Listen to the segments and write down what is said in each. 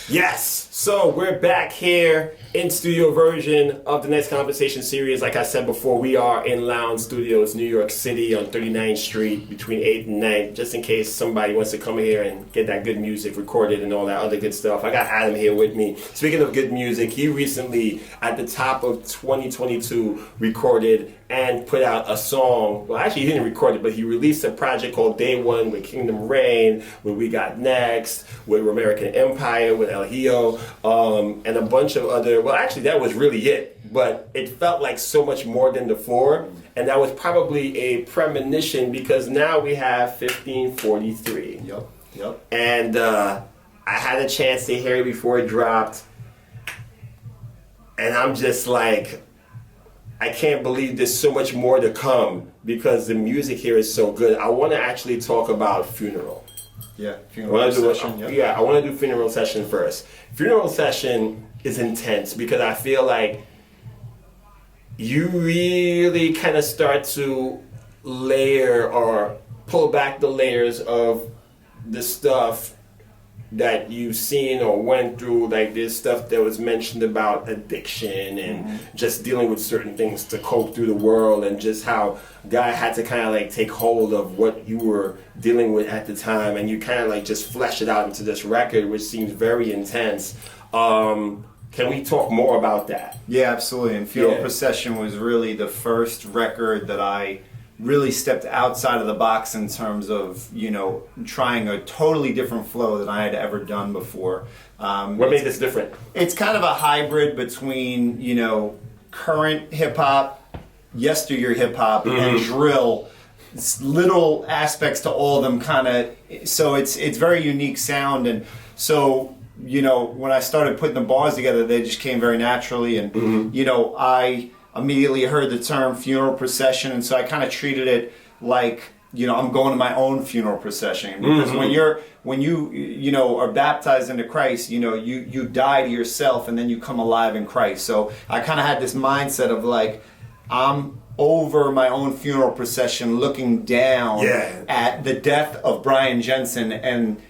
Yes, so we're back here in studio version of the Next Conversation series. Like I said before, we are in Lounge Studios, New York City on 39th Street between 8th and 9th, just in case somebody wants to come here and get that good music recorded and all that other good stuff. I got Adam here with me. Speaking of good music, he recently, at the top of 2022, recorded and put out a song. Well, actually, he didn't record it, but he released a project called Day One with Kingdom Reign, with We Got Next, with American Empire, with El Hijo, and a bunch of other. Well, actually, that was really it, but it felt like so much more than the four, and that was probably a premonition because now we have 1543. Yep. And I had a chance to hear it before it dropped, and I'm just like, I can't believe there's so much more to come because the music here is so good. I want to actually talk about Funeral. Yeah, Funeral Session. I want to do Funeral Session first. Funeral Session is intense because I feel like you really kind of start to layer or pull back the layers of the stuff that you've seen or went through. Like there's stuff that was mentioned about addiction and just dealing with certain things to cope through the world, and just how God had to kind of like take hold of what you were dealing with at the time, and you kind of like just flesh it out into this record, which seems very intense. Can we talk more about that? Yeah, absolutely. And Funeral Procession was really the first record that I really stepped outside of the box in terms of, trying a totally different flow than I had ever done before. What made this different? It's kind of a hybrid between, current hip-hop, yesteryear hip-hop, and drill. It's little aspects to all of them kind of, so it's very unique sound. And so, when I started putting the bars together, they just came very naturally. And, I immediately heard the term funeral procession, and so I kind of treated it like, I'm going to my own funeral procession. Because when you are baptized into Christ, you die to yourself and then you come alive in Christ. So I kind of had this mindset of like, I'm over my own funeral procession looking down at the death of Brian Jensen and,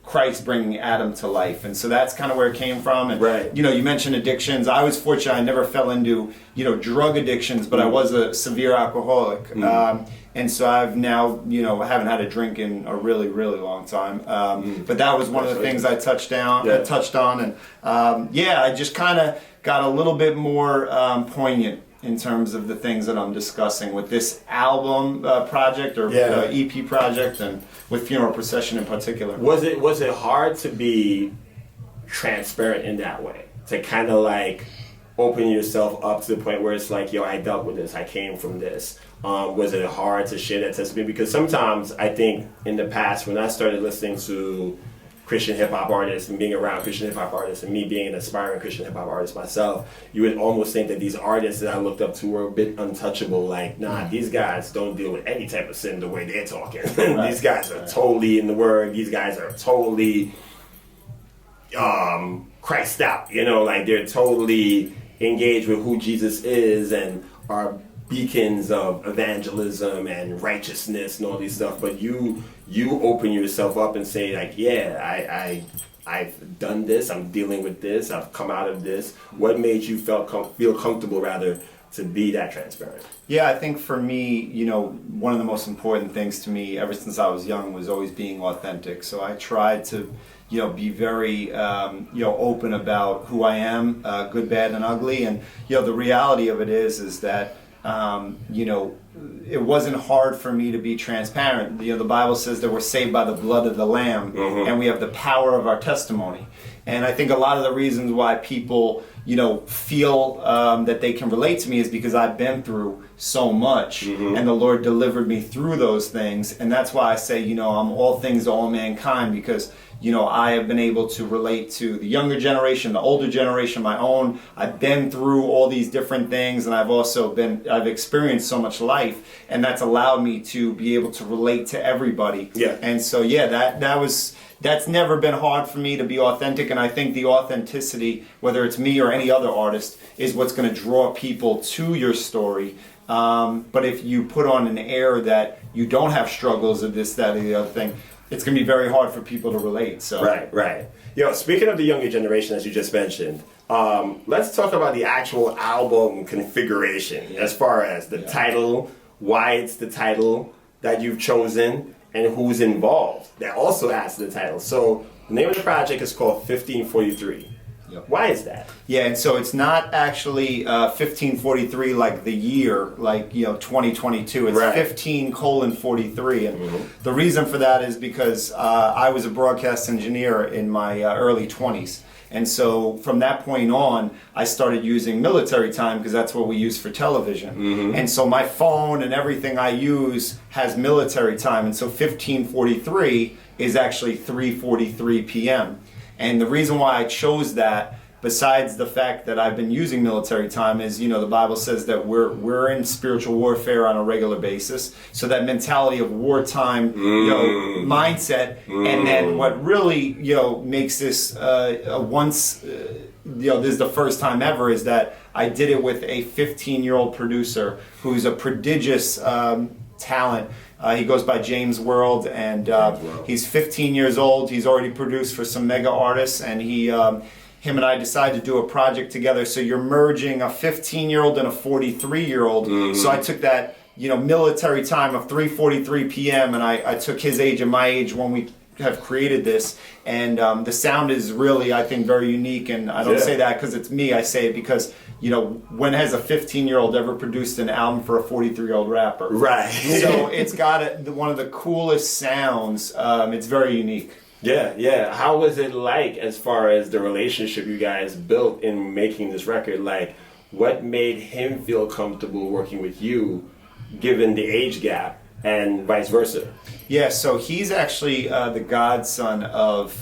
Christ bringing Adam to life. And so that's kind of where it came from. And, you mentioned addictions. I was fortunate. I never fell into, drug addictions, but I was a severe alcoholic. And so I've now, haven't had a drink in a really, really long time. But that was one of the things I touched on. And, I just kind of got a little bit more poignant in terms of the things that I'm discussing with this album project or EP project, and with Funeral Procession in particular. Was it hard to be transparent in that way? To kind of like open yourself up to the point where it's like, I dealt with this, I came from this. Was it hard to share that testimony? Because sometimes I think in the past when I started listening to Christian hip-hop artists and being around Christian hip-hop artists and me being an aspiring Christian hip-hop artist myself, you would almost think that these artists that I looked up to were a bit untouchable. Like, these guys don't deal with any type of sin the way they're talking. These guys are totally in the Word. These guys are totally Christ out. Like they're totally engaged with who Jesus is and are beacons of evangelism and righteousness and all these stuff. But you open yourself up and say like, I've done this, I'm dealing with this, I've come out of this. What made you feel comfortable rather to be that transparent? Yeah, I think for me, one of the most important things to me ever since I was young was always being authentic. So I tried to be very open about who I am, good, bad, and ugly. And the reality of it is that it wasn't hard for me to be transparent. The Bible says that we're saved by the blood of the Lamb, and we have the power of our testimony. And I think a lot of the reasons why people, feel that they can relate to me is because I've been through so much, and the Lord delivered me through those things. And that's why I say, I'm all things to all mankind, because I have been able to relate to the younger generation, the older generation, my own. I've been through all these different things, and I've experienced so much life, and that's allowed me to be able to relate to everybody. Yeah. And so, that's never been hard for me to be authentic, and I think the authenticity, whether it's me or any other artist, is what's going to draw people to your story. But if you put on an air that you don't have struggles of this, that, or the other thing, it's going to be very hard for people to relate. So Right. Speaking of the younger generation, as you just mentioned, let's talk about the actual album configuration as far as the title, why it's the title that you've chosen, and who's involved. That also adds to the title. So the name of the project is called 1543. Yep. Why is that? Yeah, and so it's not actually 1543 like the year, like 2022. It's 15:43, and the reason for that is because I was a broadcast engineer in my early 20s, and so from that point on, I started using military time because that's what we use for television, and so my phone and everything I use has military time, and so 1543 is actually 3:43 p.m. And the reason why I chose that, besides the fact that I've been using military time, is the Bible says that we're in spiritual warfare on a regular basis. So that mentality of wartime, mindset, and then what really makes this this is the first time ever, is that I did it with a 15-year-old producer who's a prodigious talent. He goes by Jamez.World, and he's 15 years old. He's already produced for some mega artists, and him and I decided to do a project together. So you're merging a 15-year-old and a 43-year-old. So I took that military time of 3:43 p.m. and I took his age and my age when we have created this, and the sound is really, I think, very unique. And I don't say that because it's me. I say it because when has a 15-year-old ever produced an album for a 43-year-old rapper? Right. So it's got one of the coolest sounds. It's very unique. Yeah. How was it like as far as the relationship you guys built in making this record? Like, what made him feel comfortable working with you, given the age gap, and vice versa? Yeah, so he's actually the godson of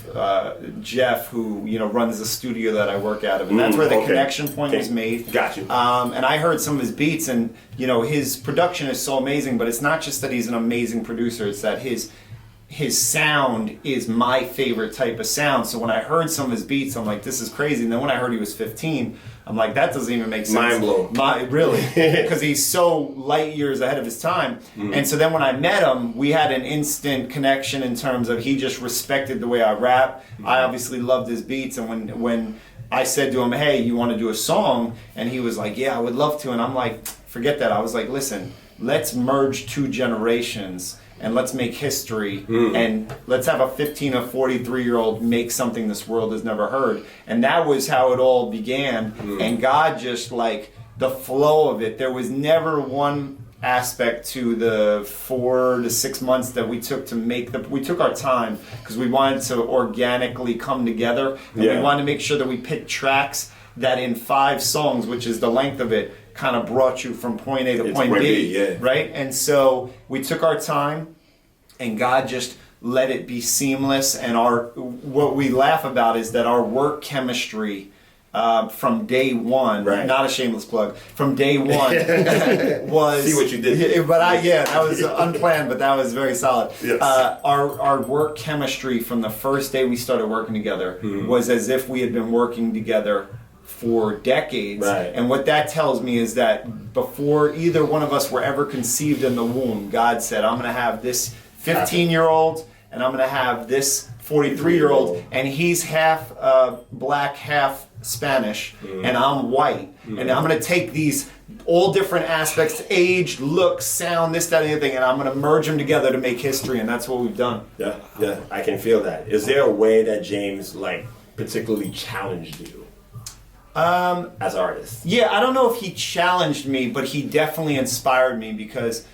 Jeff, who runs the studio that I work out of, and that's where the connection point was made. Got you. And I heard some of his beats, and his production is so amazing. But it's not just that he's an amazing producer; it's that his sound is my favorite type of sound. So when I heard some of his beats, I'm like, this is crazy. And then when I heard he was 15, I'm like, that doesn't even make sense. Mind blown. Really, because he's so light years ahead of his time. And so then when I met him, we had an instant connection in terms of he just respected the way I rap. I obviously loved his beats, and when I said to him, hey, you want to do a song? And he was like, yeah, I would love to. And I'm like, forget that. I was like, listen, let's merge two generations and let's make history, and let's have a 15 or 43-year-old make something this world has never heard. And that was how it all began. And God just, like, the flow of it, there was never one aspect to the 4 to 6 months that we took to make we took our time because we wanted to organically come together, and we wanted to make sure that we picked tracks that in 5 songs, which is the length of it, kind of brought you from point A to point B, right? And so we took our time, and God just let it be seamless. And what we laugh about is that our work chemistry from day one, not a shameless plug, from day one was... See what you did. But that was unplanned, but that was very solid. Yes. Our work chemistry from the first day we started working together was as if we had been working together for decades. And what that tells me is that before either one of us were ever conceived in the womb, God said, I'm going to have this 15-year-old and I'm going to have this 43-year-old, and he's half black, half Spanish, and I'm white. And I'm going to take these all different aspects, age, look, sound, this, that, and the other thing, and I'm going to merge them together to make history, and that's what we've done. Yeah, I can feel that. Is there a way that Jamez, like, particularly challenged you? As artists? Yeah, I don't know if he challenged me, but he definitely inspired me because,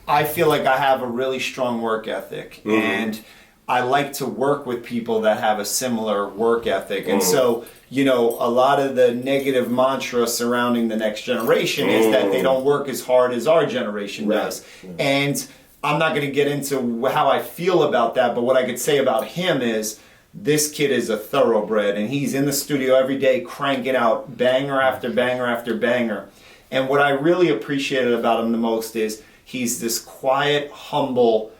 I feel like I have a really strong work ethic, and I like to work with people that have a similar work ethic. And so, a lot of the negative mantra surrounding the next generation is that they don't work as hard as our generation does. And I'm not going to get into how I feel about that, but what I could say about him is, this kid is a thoroughbred, and he's in the studio every day cranking out banger after banger after banger. And what I really appreciated about him the most is he's this quiet, humble,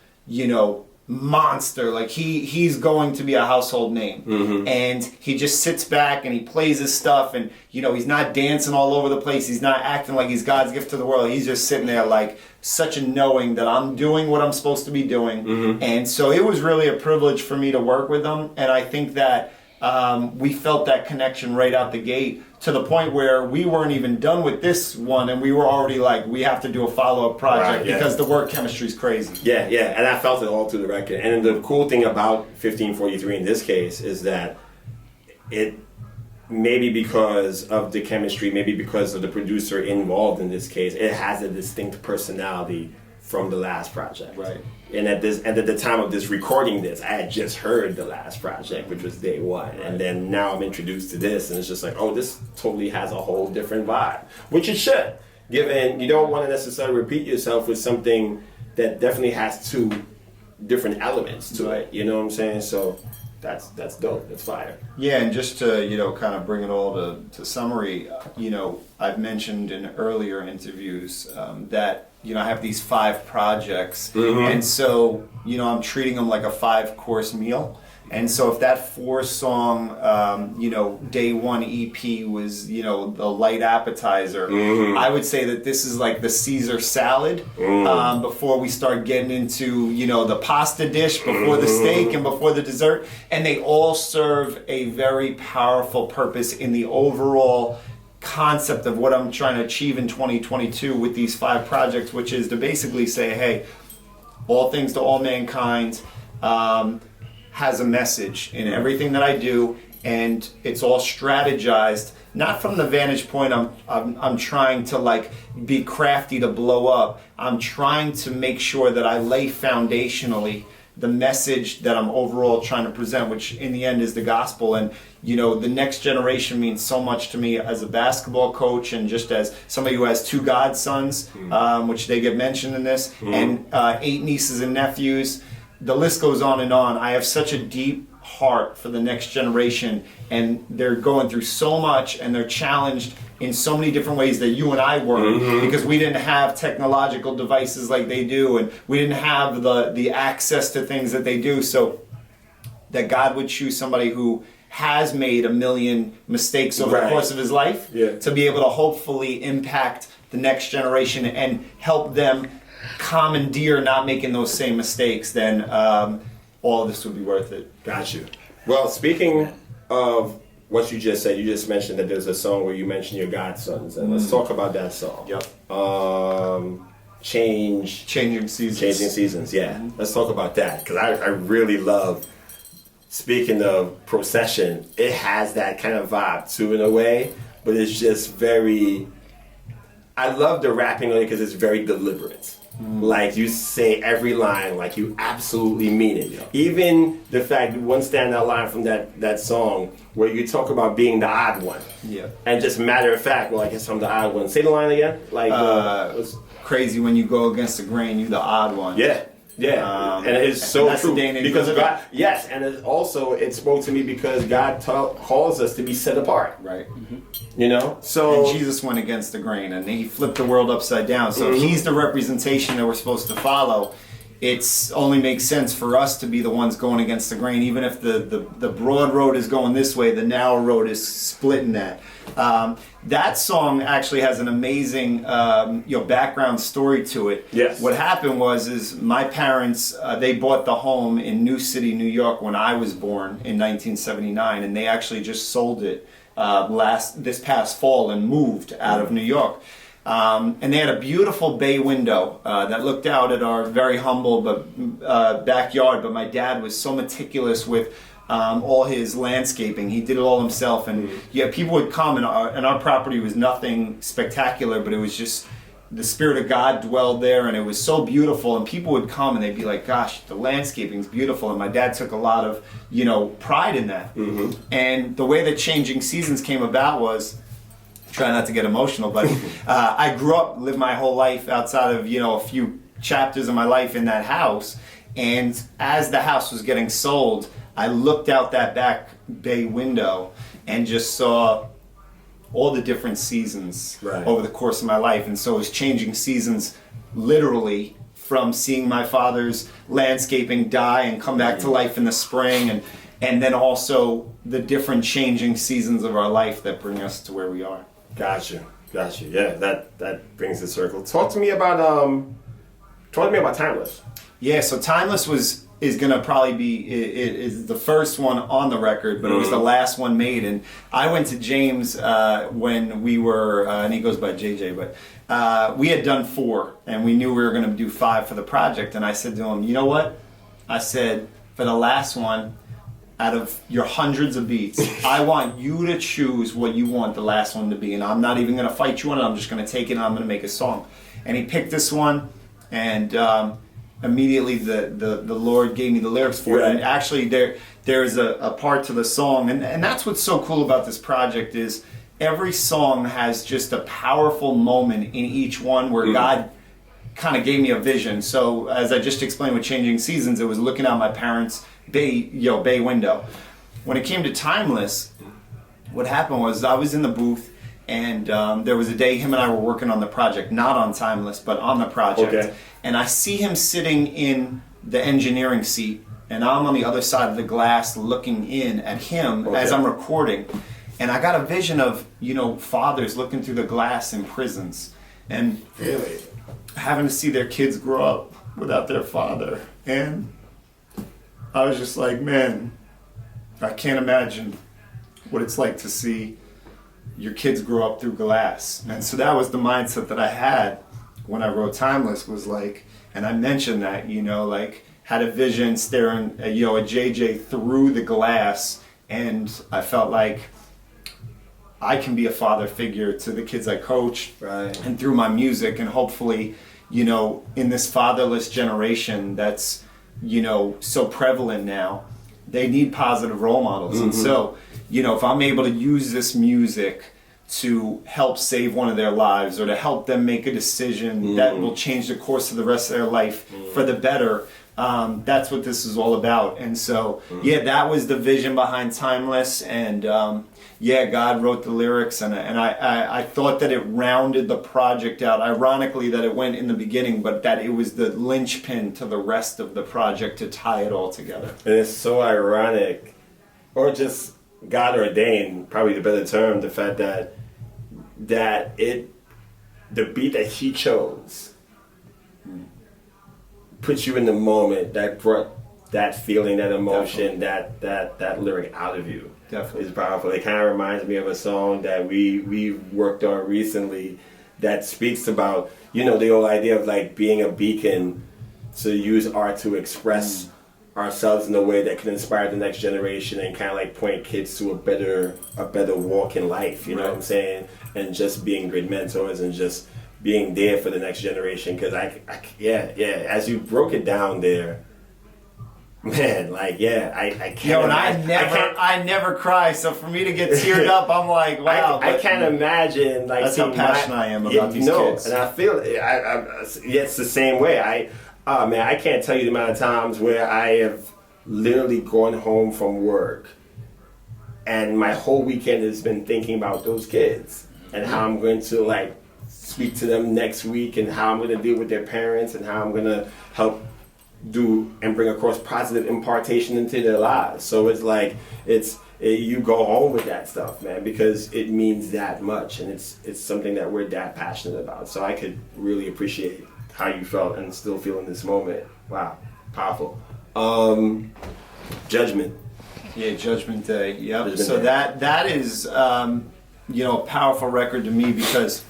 monster. Like he's going to be a household name. And he just sits back and he plays his stuff, and he's not dancing all over the place. He's not acting like he's God's gift to the world. He's just sitting there like such a knowing that I'm doing what I'm supposed to be doing. And so it was really a privilege for me to work with him, and I think that we felt that connection right out the gate, to the point where we weren't even done with this one, and we were already like, we have to do a follow-up project because the work chemistry is crazy. Yeah, and I felt it all through the record. And the cool thing about 1543 in this case is that it, maybe because of the chemistry, maybe because of the producer involved in this case, it has a distinct personality from the last project. Right. And at the time of this recording this, I had just heard the last project, which was Day One. Right. And then now I'm introduced to this, and it's just like, oh, this totally has a whole different vibe. Which it should, given you don't want to necessarily repeat yourself with something that definitely has two different elements to it. You know what I'm saying? So that's dope. That's fire. Yeah, and just to kind of bring it all to summary, I've mentioned in earlier interviews that I have these 5 projects, and so I'm treating them like a 5-course meal. And so if that 4-song, Day One EP was, the light appetizer, I would say that this is like the Caesar salad before we start getting into, the pasta dish, before the steak, and before the dessert. And they all serve a very powerful purpose in the overall concept of what I'm trying to achieve in 2022 with these 5 projects, which is to basically say, hey, all things to all mankind, has a message in everything that I do, and it's all strategized, not from the vantage point I'm trying to like be crafty to blow up. I'm trying to make sure that I lay foundationally the message that I'm overall trying to present, which in the end is the gospel. And the next generation means so much to me as a basketball coach, and just as somebody who has 2 godsons, which they get mentioned in this, and 8 nieces and nephews. The list goes on and on. I have such a deep heart for the next generation, and they're going through so much, and they're challenged in so many different ways that you and I weren't, because we didn't have technological devices like they do, and we didn't have the access to things that they do. So that God would choose somebody who has made a million mistakes over the course of his life to be able to hopefully impact the next generation and help them commandeer not making those same mistakes, then all of this would be worth it. Got you. Well, speaking of what you just said, you just mentioned that there's a song where you mention your godsons, and let's talk about that song. Changing Seasons. Yeah, let's talk about that, because I really love. Speaking of Procession, it has that kind of vibe too in a way, but it's just very. I love the rapping on it because it's very deliberate. Like, you say every line like you absolutely mean it. Even the fact, one standout line from that song where you talk about being the odd one. Yeah. And just matter of fact, well, I guess I'm the odd one. Say the line again. Like, crazy when you go against the grain, you're the odd one. Yeah. Yeah, and it's so true because God. Yes, and it spoke to me because God calls us to be set apart. Right. So and Jesus went against the grain, and He flipped the world upside down. So if He's the representation that we're supposed to follow, it's only makes sense for us to be the ones going against the grain, even if the broad road is going this way, the narrow road is splitting that. That song actually has an amazing background story to it. Yes. What happened was my parents, they bought the home in New City, New York when I was born in 1979, and they actually just sold it this past fall and moved out of New York. And they had a beautiful bay window that looked out at our very humble backyard, but my dad was so meticulous with all his landscaping. He did it all himself, and people would come, and our property was nothing spectacular, but it was just the Spirit of God dwelled there, and it was so beautiful, and people would come and they'd be like, gosh, the landscaping's beautiful, and my dad took a lot of pride in that. And the way that Changing Seasons came about was, try not to get emotional, but I lived my whole life outside of a few chapters of my life in that house, and as the house was getting sold, I looked out that back bay window and just saw all the different seasons over the course of my life. And so it was Changing Seasons literally from seeing my father's landscaping die and come back to life in the spring, and then also the different changing seasons of our life that bring us to where we are. Gotcha. Yeah, that brings the circle. Talk to me about Timeless. Yeah, so Timeless is gonna probably be is the first one on the record, but it was the last one made. And I went to James when we were, and he goes by JJ, but we had done 4, and we knew we were gonna do 5 for the project. And I said to him, you know what? I said, for the last one, out of your hundreds of beats, I want you to choose what you want the last one to be, and I'm not even gonna fight you on it. I'm just gonna take it and I'm gonna make a song. And he picked this one, and immediately the Lord gave me the lyrics for it. And actually there's a part to the song, and that's what's so cool about this project is every song has just a powerful moment in each one where God kind of gave me a vision. So as I just explained with Changing Seasons, it was looking out my parents' bay window. When it came to Timeless, what happened was I was in the booth, and there was a day him and I were working on the project, not on Timeless, but on the project. Okay. And I see him sitting in the engineering seat, and I'm on the other side of the glass looking in at him as I'm recording. And I got a vision of, fathers looking through the glass in prisons and Really? having to see their kids grow up without their father. And I was just like, man, I can't imagine what it's like to see your kids grow up through glass. And so that was the mindset that I had when I wrote Timeless, was like, and I mentioned that, had a vision staring at JJ through the glass, and I felt like I can be a father figure to the kids I coach, right, and through my music, and hopefully, in this fatherless generation that's, so prevalent now, they need positive role models. And so, if I'm able to use this music to help save one of their lives, or to help them make a decision that will change the course of the rest of their life for the better, that's what this is all about. And so, that was the vision behind Timeless. And God wrote the lyrics, and I thought that it rounded the project out. Ironically, that it went in the beginning, but that it was the linchpin to the rest of the project to tie it all together. And it's so ironic, or just God ordained, probably the better term, the fact that the beat that he chose puts you in the moment, that brought that feeling, that emotion, that lyric out of you. Definitely. It's powerful. It kind of reminds me of a song that we worked on recently that speaks about, the whole idea of like being a beacon, to use art to express ourselves in a way that can inspire the next generation and kind of like point kids to a better walk in life, you know what I'm saying? And just being good mentors and just being there for the next generation. Because as you broke it down there, man, I can't. I never cry. So for me to get teared up, I'm like, wow. I can't imagine. That's how passionate I am about these kids. And I feel it's the same way. I can't tell you the amount of times where I have literally gone home from work and my whole weekend has been thinking about those kids and how I'm going to speak to them next week, and how I'm going to deal with their parents, and how I'm going to help do and bring across positive impartation into their lives. So it's you go home with that stuff, man, because it means that much, and it's something that we're that passionate about. So I could really appreciate how you felt and still feel in this moment. Wow, powerful. Judgment. Yeah, Judgment Day. Yep. Judgment so Day. that is a powerful record to me, because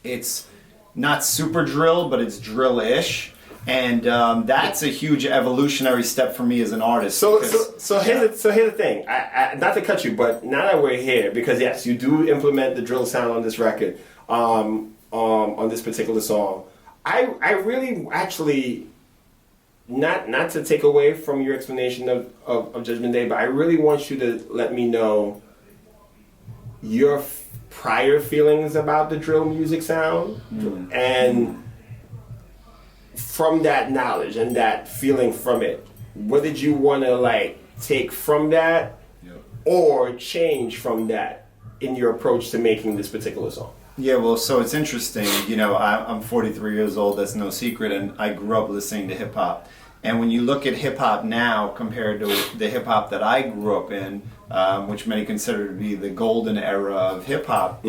it's not super drill, but it's drill-ish. And that's a huge evolutionary step for me as an artist. So here's the thing. I not to cut you, but now that we're here, because yes, you do implement the drill sound on this record, on this particular song. I really actually, not to take away from your explanation of Judgment Day, but I really want you to let me know your prior feelings about the drill music sound, and from that knowledge and that feeling from it, what did you want to take from that or change from that in your approach to making this particular song? Yeah, well, so it's interesting. You know, I'm 43 years old. That's no secret, and I grew up listening to hip hop. And when you look at hip hop now compared to the hip hop that I grew up in, which many consider to be the golden era of hip hop,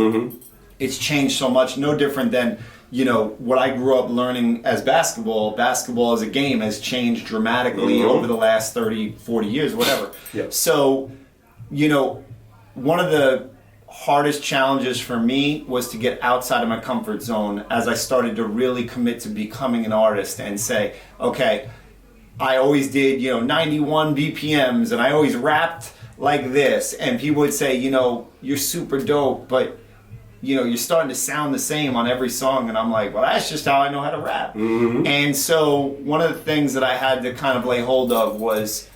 it's changed so much. No different than, you know, what I grew up learning as basketball. Basketball as a game has changed dramatically over the last 30, 40 years, whatever. Yep. So, you know, one of the hardest challenges for me was to get outside of my comfort zone as I started to really commit to becoming an artist and say, okay, I always did, you know, 91 BPMs and I always rapped like this. And people would say, you know, you're super dope, but, you know, you're starting to sound the same on every song. And I'm like, well, that's just how I know how to rap. And so one of the things that I had to kind of lay hold of was,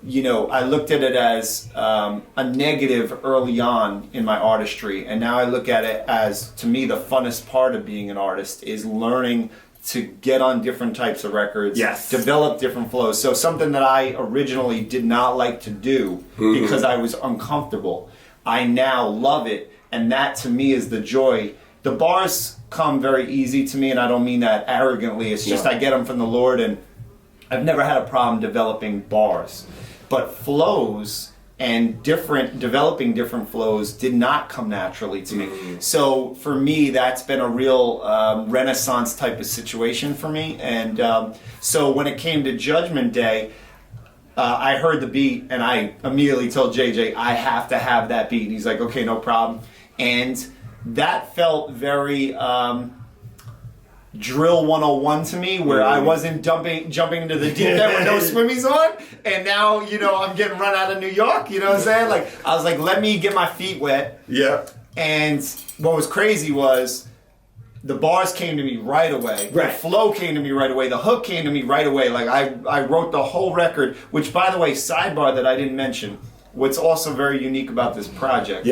you know, I looked at it as a negative early on in my artistry, and now I look at it as, to me, the funnest part of being an artist is learning to get on different types of records, develop different flows. So something that I originally did not like to do because I was uncomfortable, I now love it, and that to me is the joy. The bars come very easy to me, and I don't mean that arrogantly. It's just I get them from the Lord, and I've never had a problem developing bars. But flows and developing different flows did not come naturally to me. So for me, that's been a real renaissance type of situation for me. And so when it came to Judgment Day, I heard the beat and I immediately told JJ, I have to have that beat. And he's like, okay, no problem. And that felt very drill 101 to me, where I wasn't jumping into the deep end with no swimmies on, and now, you know, I'm getting run out of New York, you know what I'm saying? Like, I was like, let me get my feet wet. Yeah. And what was crazy was the bars came to me right away. The flow came to me right away. The hook came to me right away. Like, I wrote the whole record, which, by the way, sidebar that I didn't mention, what's also very unique about this project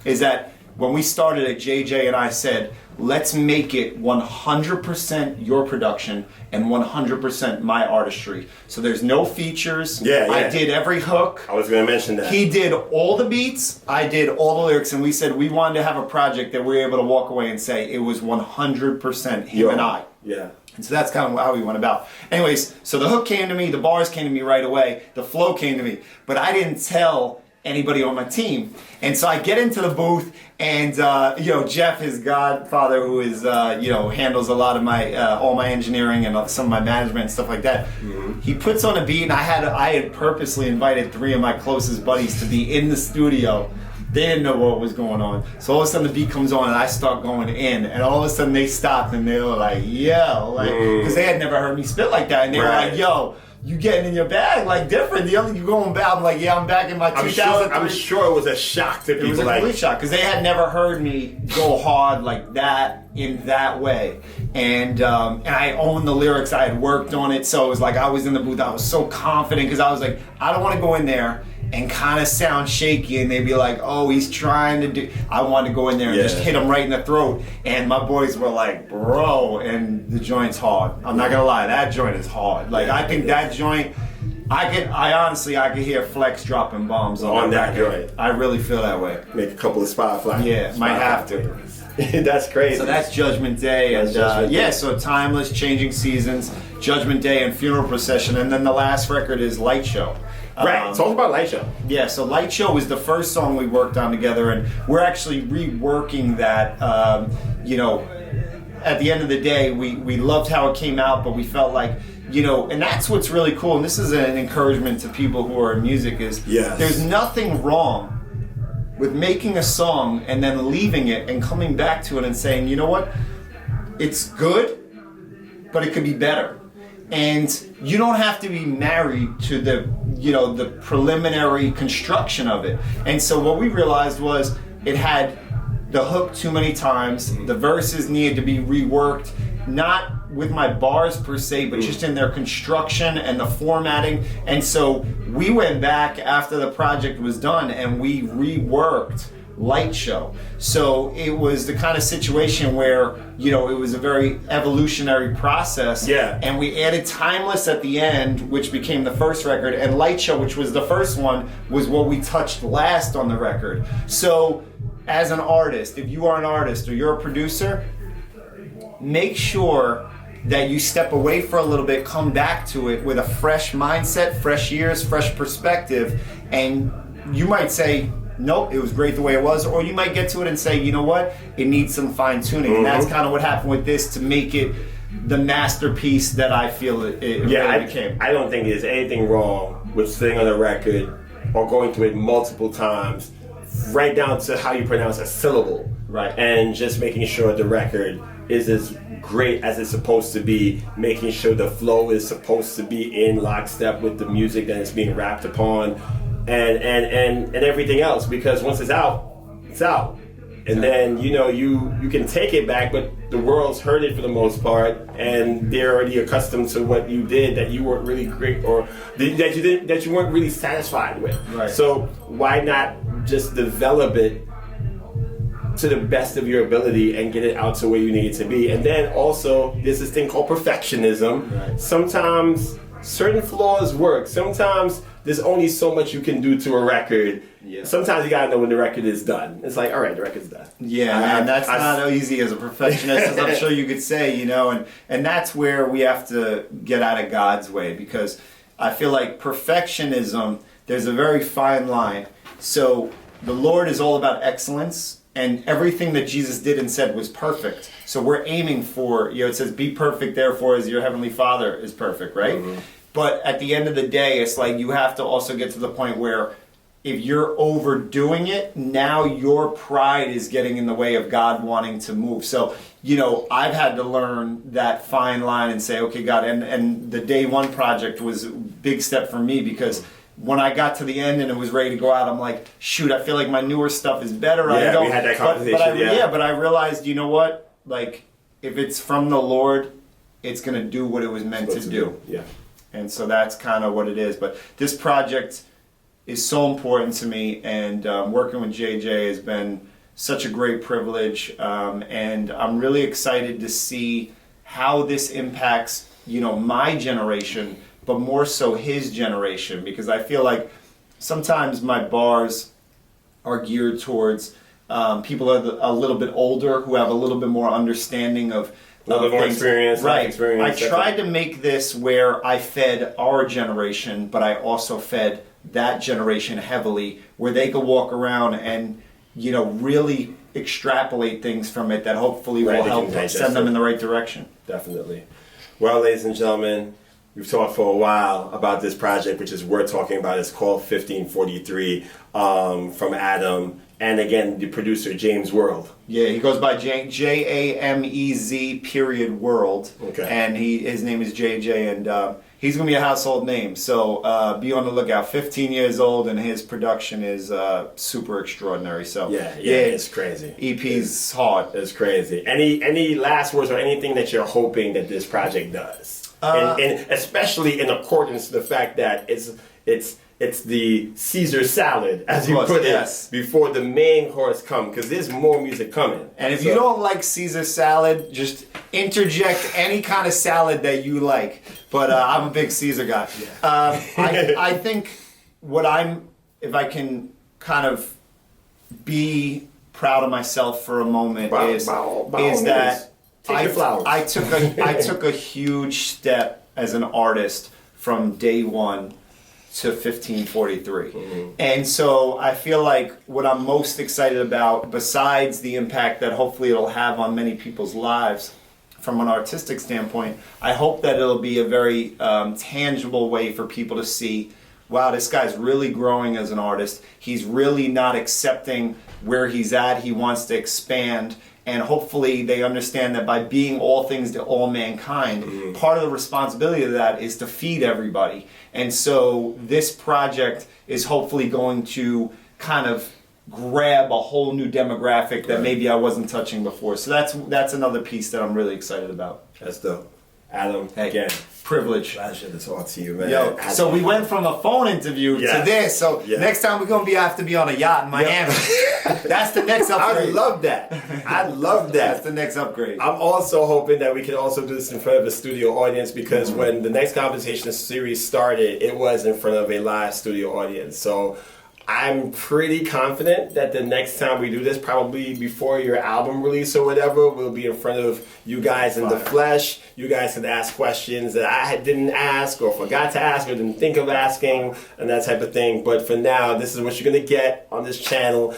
is that when we started it, JJ and I said, let's make it 100% your production and 100% my artistry. So there's no features. I did every hook. I was going to mention that. He did all the beats. I did all the lyrics. And we said we wanted to have a project that we were able to walk away and say it was 100% him and I. And so that's kind of how we went about. Anyways, so the hook came to me. The bars came to me right away. The flow came to me. But I didn't tell anybody on my team. And so I get into the booth, and you know, Jeff, his godfather, who is you know, handles a lot of my all my engineering and some of my management and stuff like that. He puts on a beat, and I had purposely invited 3 of my closest buddies to be in the studio. They didn't know what was going on. So all of a sudden the beat comes on and I start going in, and all of a sudden they stopped and they were like, yo, like, because they had never heard me spit like that, and they were like, yo, you getting in your bag like different. The other you going back, I'm like, yeah, I'm back in my 2003. I'm sure it was a shock to people. It was a complete shock because they had never heard me go hard like that in that way. And I owned the lyrics. I had worked on it, so it was like I was in the booth. I was so confident because I was like, I don't want to go in there and kind of sound shaky, and they'd be like, oh, he's trying to do. I wanted to go in there and just hit him right in the throat. And my boys were like, bro, and the joint's hard. I'm not gonna lie, that joint is hard. Like, I think that joint, I honestly could hear Flex dropping bombs on that joint. I really feel that way. Make a couple of Spotify. Yeah, might have to. That's crazy. So that's Judgment Day, and so Timeless, Changing Seasons, Judgment Day, and Funeral Procession, and then the last record is Lightshow. Right, talk about Lightshow. Yeah, so Lightshow was the first song we worked on together, and we're actually reworking that. You know, at the end of the day, we loved how it came out, but we felt like, you know, and that's what's really cool, and this is an encouragement to people who are in music, is there's nothing wrong with making a song and then leaving it and coming back to it and saying, you know what, it's good, but it could be better. And you don't have to be married to the, you know, the preliminary construction of it. And so what we realized was it had the hook too many times, the verses needed to be reworked, not with my bars per se, but just in their construction and the formatting. And so we went back after the project was done and we reworked Lightshow. So it was the kind of situation where, you know, it was a very evolutionary process. And we added Timeless at the end, which became the first record, and Lightshow, which was the first one, was what we touched last on the record. So as an artist, if you are an artist or you're a producer, make sure that you step away for a little bit, come back to it with a fresh mindset, fresh ears, fresh perspective, and you might say, nope, it was great the way it was, or you might get to it and say, you know what, it needs some fine tuning. And that's kind of what happened with this to make it the masterpiece that I feel it really became. I don't think there's anything wrong with sitting on a record or going through it multiple times, right down to how you pronounce a syllable. Right. And just making sure the record is as great as it's supposed to be, making sure the flow is supposed to be in lockstep with the music that is being rapped upon, and everything else, because once it's out, it's out. And then, you know, you can take it back, but the world's heard it for the most part, and they're already accustomed to what you did that you weren't really great, or that you weren't really satisfied with. Right. So why not just develop it to the best of your ability and get it out to where you need it to be? And then also, there's this thing called perfectionism. Right. Sometimes certain flaws work. Sometimes there's only so much you can do to a record. Yeah. Sometimes you gotta know when the record is done. It's like, all right, the record's done. Yeah, and that's not easy as a perfectionist, as I'm sure you could say, you know, and that's where we have to get out of God's way, because I feel like perfectionism, there's a very fine line. So the Lord is all about excellence, and everything that Jesus did and said was perfect. So we're aiming for, you know, it says, be perfect, therefore, as your heavenly Father is perfect, right? Mm-hmm. But at the end of the day, it's like you have to also get to the point where if you're overdoing it, now your pride is getting in the way of God wanting to move. So, you know, I've had to learn that fine line and say, okay, God, and the Day One project was a big step for me, because when I got to the end and it was ready to go out, I'm like, shoot, I feel like my newer stuff is better. Yeah, we had that conversation. But I realized, you know what? Like, if it's from the Lord, it's going to do what it was meant to do. Yeah. And so that's kind of what it is. But this project is so important to me, and working with JJ has been such a great privilege, and I'm really excited to see how this impacts, you know, my generation, but more so his generation, because I feel like sometimes my bars are geared towards people are a little bit older who have a little bit more understanding of a little bit more experience. Right. Experience, I tried to make this where I fed our generation, but I also fed that generation heavily, where they could walk around and, you know, really extrapolate things from it that hopefully will help send them in the right direction. Definitely. Well, ladies and gentlemen, we've talked for a while about this project, which is worth talking about. It's called 1543 from Adam. And again, the producer, Jamez.World. Yeah, he goes by Jamez.World. Okay. And his name is JJ, and he's going to be a household name. So be on the lookout. 15 years old, and his production is super extraordinary. So yeah, it's crazy. EP's hard. It's crazy. Any last words or anything that you're hoping that this project does? And especially in accordance to the fact that it's the Caesar salad, as you put it, before the main course comes, because there's more music coming. And if you don't like Caesar salad, just interject any kind of salad that you like. But I'm a big Caesar guy. Yeah. I think if I can kind of be proud of myself for a moment, is that I took a huge step as an artist from day one to 1543. Mm-hmm. And so I feel like what I'm most excited about, besides the impact that hopefully it'll have on many people's lives from an artistic standpoint, I hope that it'll be a very tangible way for people to see, wow, this guy's really growing as an artist. He's really not accepting where he's at. He wants to expand. And hopefully they understand that by being all things to all mankind, part of the responsibility of that is to feed everybody. And so this project is hopefully going to kind of grab a whole new demographic that maybe I wasn't touching before. So that's another piece that I'm really excited about. That's dope. Adam, hey, again, privilege. Pleasure to talk to you, man. Yo, so we went from a phone interview to this. So next time we're gonna have to be on a yacht in Miami. That's the next upgrade. I love that. That's the next upgrade. I'm also hoping that we can also do this in front of a studio audience, because when the Next Conversation series started, it was in front of a live studio audience. So I'm pretty confident that the next time we do this, probably before your album release or whatever, we'll be in front of you guys in the flesh. You guys can ask questions that I didn't ask or forgot to ask or didn't think of asking and that type of thing. But for now, this is what you're going to get on this channel.